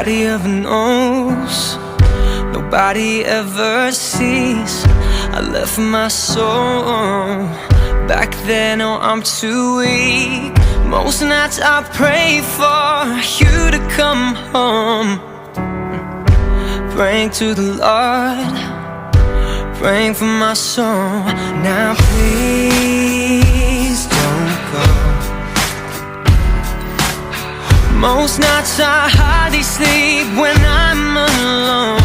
nobody ever knows, nobody ever sees. I left my soul back then, oh I'm too weak. Most nights I pray for you to come home, praying to the Lord, praying for my soul. Now please don't go. Most nights I hardly sleep when I'm alone.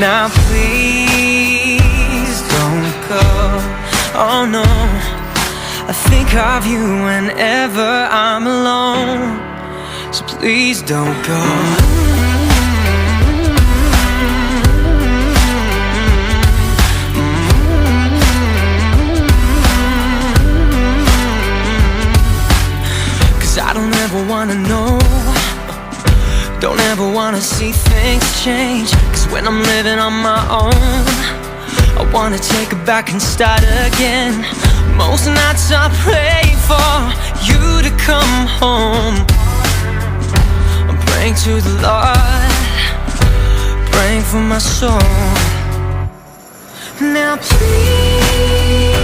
Now please don't go. Oh no, I think of you whenever I'm alone. So please don't go. 'Cause I don't ever wanna know, don't ever wanna see things change. 'Cause when I'm living on my own, I wanna take it back and start again. Most nights I pray for you to come home. I'm praying to the Lord, praying for my soul. Now please